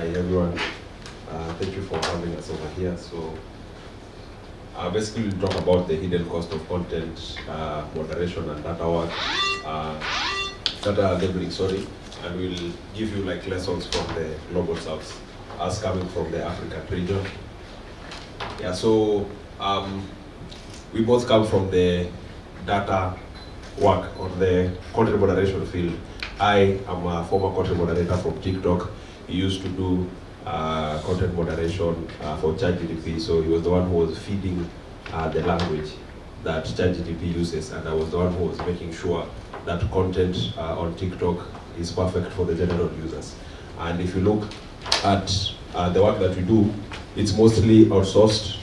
Hi everyone. Thank you for having us over here. So basically we'll talk about the hidden cost of content moderation and data work, data labeling, sorry, and we'll give you like lessons from the global south, us coming from the African region. Yeah, so we both come from the data work on the content moderation field. I am a former content moderator from TikTok. He used to do content moderation for ChatGPT, so he was the one who was feeding the language that ChatGPT uses, and I was the one who was making sure that content on TikTok is perfect for the general users. And if you look at the work that we do, it's mostly outsourced.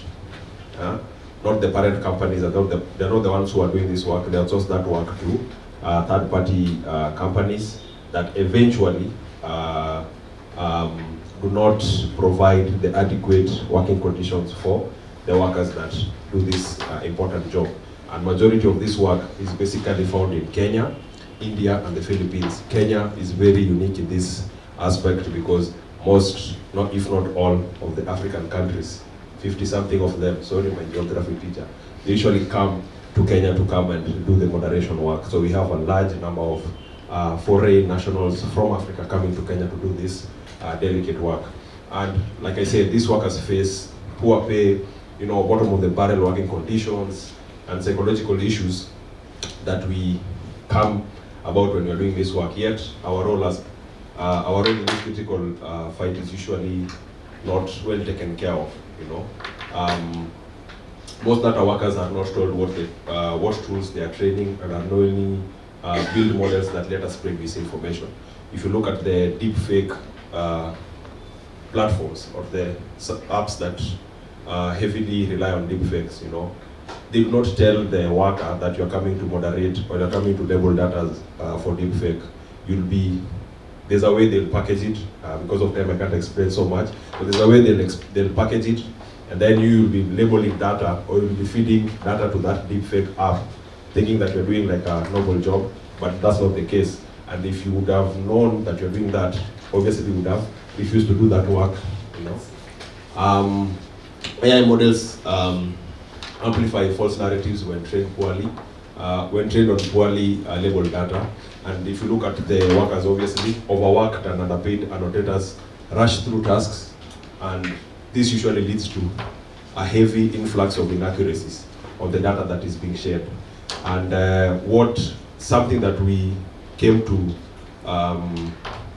Not the parent companies, they're not the ones who are doing this work, they outsource that work to third-party companies that eventually do not provide the adequate working conditions for the workers that do this important job. And majority of this work is basically found in Kenya, India, and the Philippines. Kenya is very unique in this aspect because most, if not all, of the African countries, 50-something of them, sorry, my geography teacher, they usually come to Kenya to come and do the moderation work. So we have a large number of foreign nationals from Africa coming to Kenya to do this delicate work. And like I said, these workers face poor pay, bottom of the barrel working conditions, and psychological issues that we come about when we are doing this work. Yet our role in this critical fight is usually not well taken care of. Most data workers are not told what tools they are training, and unknowingly build models that let us spread misinformation. If you look at the deep fake platforms or the apps that heavily rely on deep fakes, they do not tell the worker that you're coming to moderate or you're coming to label data for deep fake. There's a way they'll package it. Because of time I can't explain so much, but there's a way they'll package it, and then you will be labeling data, or you'll be feeding data to that deepfake app, thinking that you're doing like a normal job, but that's not the case. And if you would have known that you're doing that, obviously you would have refused to do that work. AI models amplify false narratives when trained poorly, when trained on poorly labeled data. And if you look at the workers, obviously, overworked and underpaid annotators rush through tasks, and this usually leads to a heavy influx of inaccuracies of the data that is being shared. And something that we came to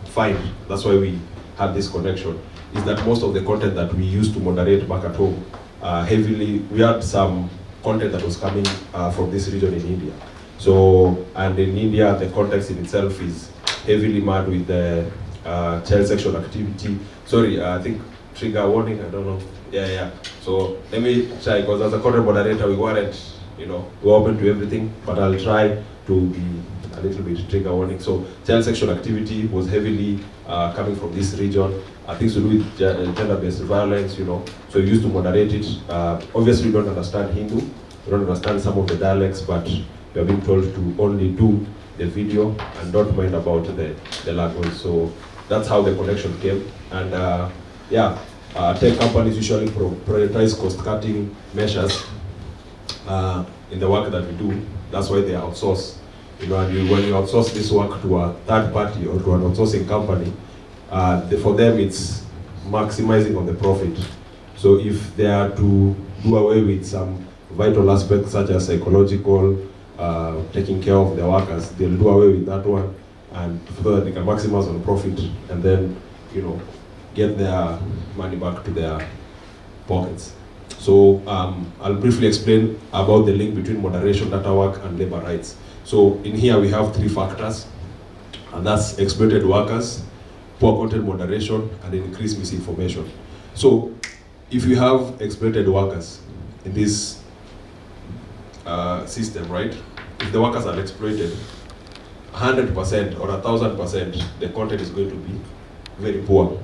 find, that's why we had this connection, is that most of the content that we used to moderate back at home, we had some content that was coming from this region in India. So, and in India, the context in itself is heavily marred with the child sexual activity. Sorry, I think trigger warning, I don't know. Yeah. So let me try, because as a content moderator, we weren't, we're open to everything, but I'll try to be a little bit trigger warning. So child sexual activity was heavily coming from this region. Things to do with gender-based violence, so we used to moderate it. Obviously, we don't understand Hindu, we don't understand some of the dialects, but we are being told to only do the video and don't mind about the language. So that's how the connection came. And tech companies usually prioritize cost-cutting measures in the work that we do. That's why they outsource. And when you outsource this work to a third party or to an outsourcing company, for them it's maximizing on the profit. So if they are to do away with some vital aspects such as psychological, taking care of their workers, they'll do away with that one, and so that they can maximize on profit and then, get their money back to their pockets. So I'll briefly explain about the link between moderation, data work, and labor rights. So in here we have 3 factors, and that's exploited workers, poor content moderation, and increased misinformation. So if you have exploited workers in this system, right? If the workers are exploited, 100% or 1,000%, the content is going to be very poor.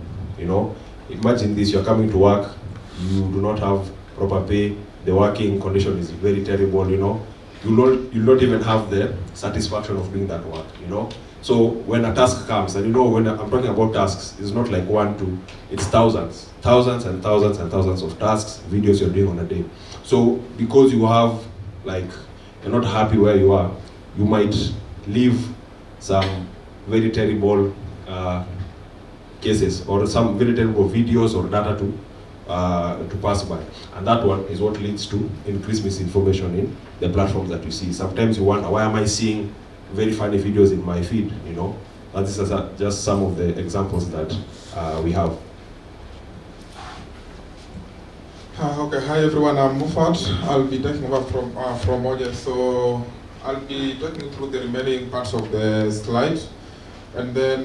Imagine this: you're coming to work, you do not have proper pay, the working condition is very terrible. You'll not even have the satisfaction of doing that work. So when a task comes, and you know when I'm talking about tasks, it's not like 1, 2, it's thousands and thousands and thousands of tasks, videos you're doing on a day. So because you have, like, you're not happy where you are, you might leave some very terrible cases or some very terrible videos or data to pass by. And that one is what leads to increased misinformation in the platforms that you see. Sometimes you wonder, why am I seeing very funny videos in my feed, you know? And this is just some of the examples that we have. Okay, hi everyone, I'm Mophat. I'll be taking over from Oyange. So I'll be taking you through the remaining parts of the slide. And then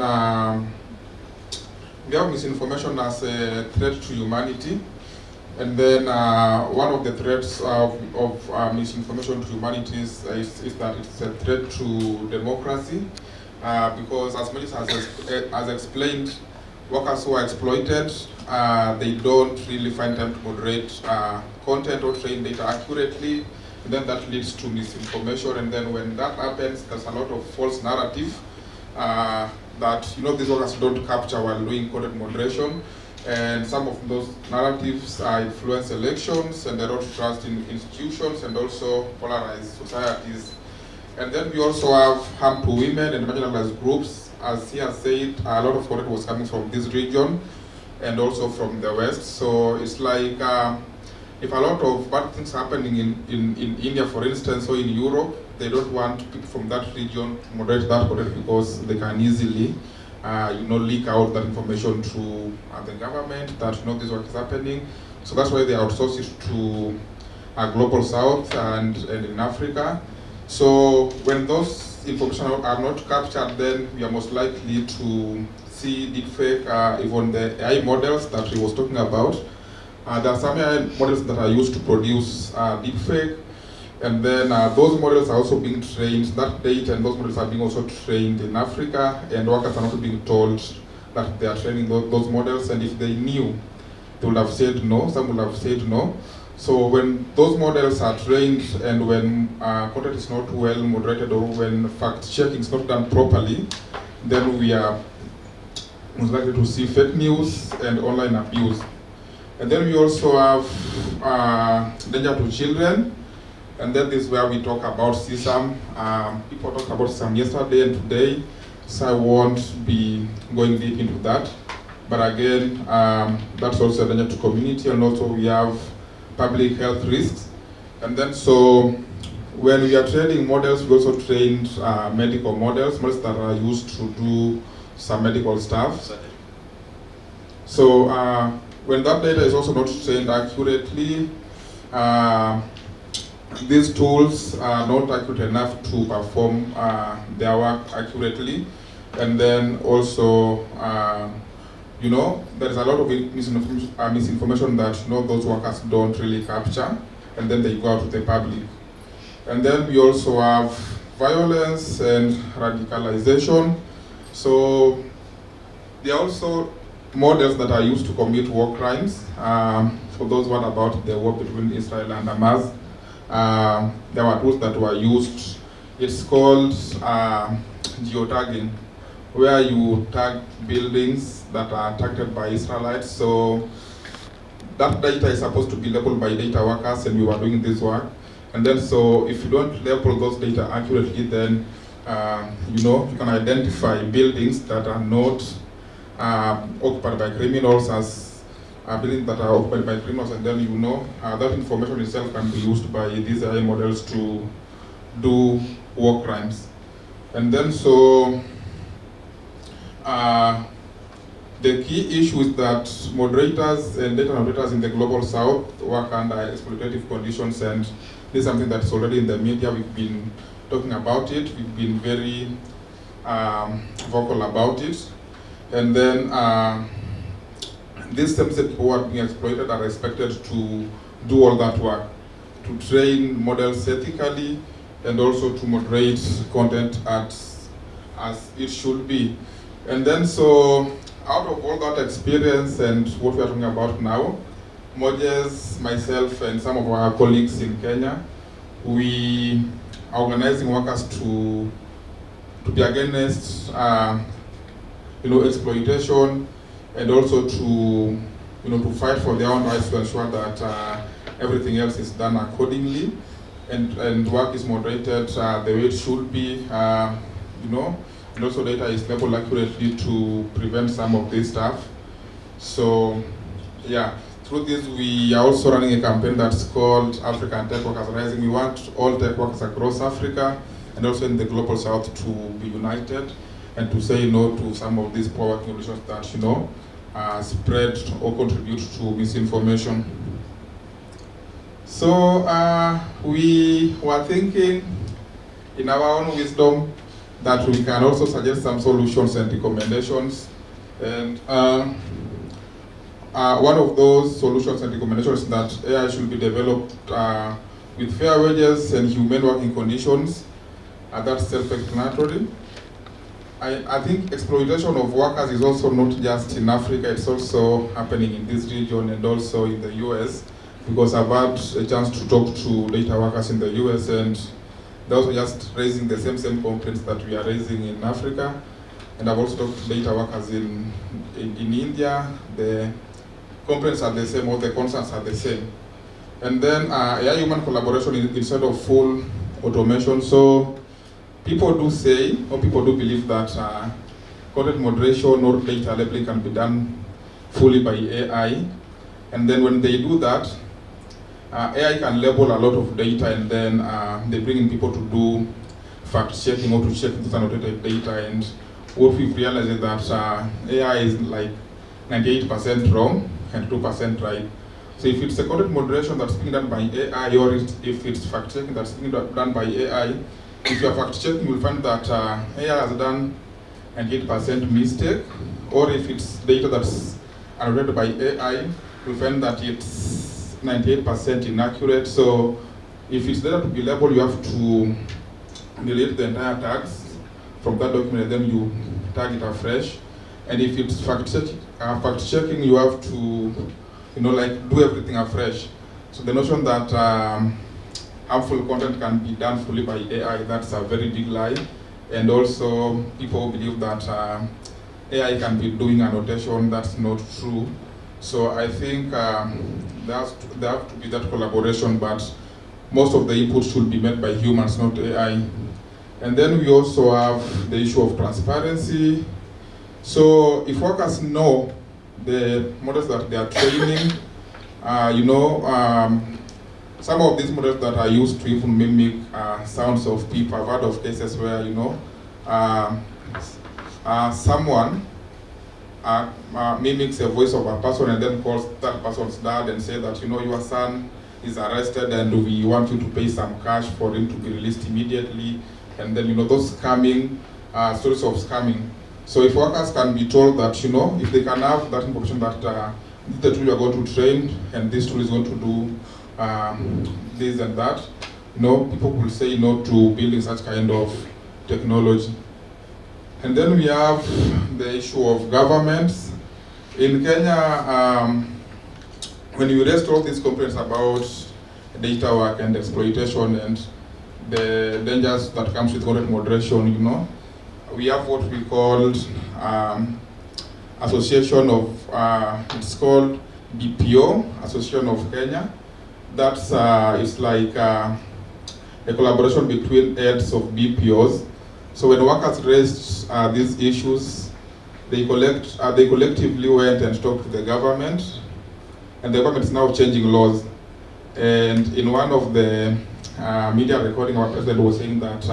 we have misinformation as a threat to humanity. And then one of the threats of misinformation to humanity is that it's a threat to democracy, because as much as explained, workers who are exploited, they don't really find time to moderate content or train data accurately, and then that leads to misinformation. And then when that happens, there's a lot of false narrative that, you know, these workers don't capture while doing content moderation. And some of those narratives influence elections and erode trust in institutions and also polarize societies. And then we also have harm to women and marginalized groups. As he has said, a lot of content was coming from this region and also from the West. So it's like if a lot of bad things happening in India, for instance, or in Europe, they don't want people from that region to moderate that content because they can easily leak out that information to the government that, you know, this work is happening. So that's why they outsource it to Global South and in Africa. So when those information are not captured, then we are most likely to see deepfake, even the AI models that he was talking about. There are some AI models that are used to produce deepfake. And then those models are also being trained, that data and those models are being also trained in Africa, and workers are not being told that they are training those models, and if they knew, they would have said no, some would have said no. So when those models are trained and when content is not well moderated or when fact checking is not done properly, then we are most likely to see fake news and online abuse. And then we also have danger to children. And then this is where we talk about CSAM. People talked about CSAM yesterday and today, so I won't be going deep into that. But again, that's also a danger to community, and also we have public health risks. And then so when we are training models, we also trained medical models that are used to do some medical stuff. So when that data is also not trained accurately, these tools are not accurate enough to perform their work accurately. And then also, there is a lot of misinformation that, those workers don't really capture, and then they go out to the public. And then we also have violence and radicalization. So there are also models that are used to commit war crimes. For those one about the war between Israel and Hamas, there were tools that were used. It's called geotagging, where you tag buildings that are targeted by Israelites. So that data is supposed to be labeled by data workers, and we were doing this work. And then so if you don't label those data accurately, then you can identify buildings that are not occupied by criminals as buildings that are occupied by criminals, and then that information itself can be used by these AI models to do war crimes. And then so the key issue is that moderators and data annotators in the Global South work under exploitative conditions, and this is something that's already in the media. We've been talking about it. We've been very vocal about it. And then these same set people who are being exploited are expected to do all that work, to train models ethically, and also to moderate content as it should be. And then so out of all that experience and what we are talking about now, Mojes, myself, and some of our colleagues in Kenya, we are organizing workers to be against exploitation, and also to to fight for their own rights to ensure that everything else is done accordingly, and work is moderated the way it should be, and also data is labeled accurately to prevent some of this stuff. So, yeah, through this we are also running a campaign that's called African Tech Workers Rising. We want all tech workers across Africa and also in the global south to be united and to say no to some of these poor working conditions that spread or contribute to misinformation. So we were thinking in our own wisdom that we can also suggest some solutions and recommendations. And one of those solutions and recommendations is that AI should be developed with fair wages and humane working conditions. That's self-explanatory. I think exploitation of workers is also not just in Africa, it's also happening in this region and also in the US, because I've had a chance to talk to data workers in the US, and they're also just raising the same complaints that we are raising in Africa. And I've also talked to data workers in India. The complaints are the same, or the concerns are the same. And then AI human collaboration instead of full automation. So people do say, or people do believe that content moderation or data labeling can be done fully by AI. And then when they do that, AI can label a lot of data, and then they bring in people to do fact checking or to check this annotated data. And what we've realized is that AI is like 98% wrong and 2% right. So if it's a content moderation that's being done by AI, or if it's fact checking that's being done by AI, if you're fact checking, you'll find that AI has done 98% mistake, or if it's data that's annotated by AI, you'll find that it's 98% inaccurate. So if it's data to be labeled, you have to delete the entire tags from that document, and then you tag it afresh. And if it's fact checking, you have to do everything afresh. So the notion that harmful content can be done fully by AI, that's a very big lie. And also people believe that AI can be doing annotation. That's not true. So I think there have to be that collaboration, but most of the input should be made by humans, not AI. And then we also have the issue of transparency. So if workers know the models that they are training, some of these models that are used to even mimic sounds of people. I've heard of cases where someone mimics a voice of a person and then calls that person's dad and say that your son is arrested and we want you to pay some cash for him to be released immediately. And then those scamming stories of scamming. So if workers can be told that if they can have that information that this is the tool you are going to train and this tool is going to do this and that, people will say no to building such kind of technology. And then we have the issue of governments. In Kenya, when we raised all these complaints about data work and exploitation and the dangers that comes with content moderation, we have what we called association of, it's called BPO, Association of Kenya. That's it's like a collaboration between heads of BPOs. So when workers raised these issues, they collectively went and talked to the government, and the government is now changing laws. And in one of the media recording, our president was saying that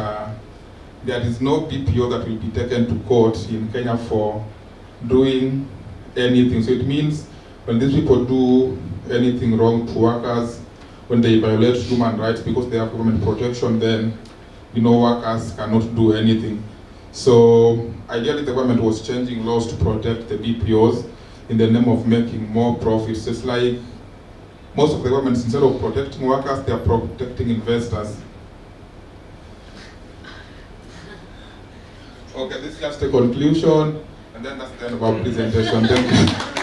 there is no BPO that will be taken to court in Kenya for doing anything. So it means when these people do anything wrong to workers, when they violate human rights because they have government protection, then workers cannot do anything. So ideally the government was changing laws to protect the BPOs in the name of making more profits. It's like most of the governments, instead of protecting workers, they are protecting investors. Okay, this is just a conclusion, and then that's the end of our presentation. Thank you.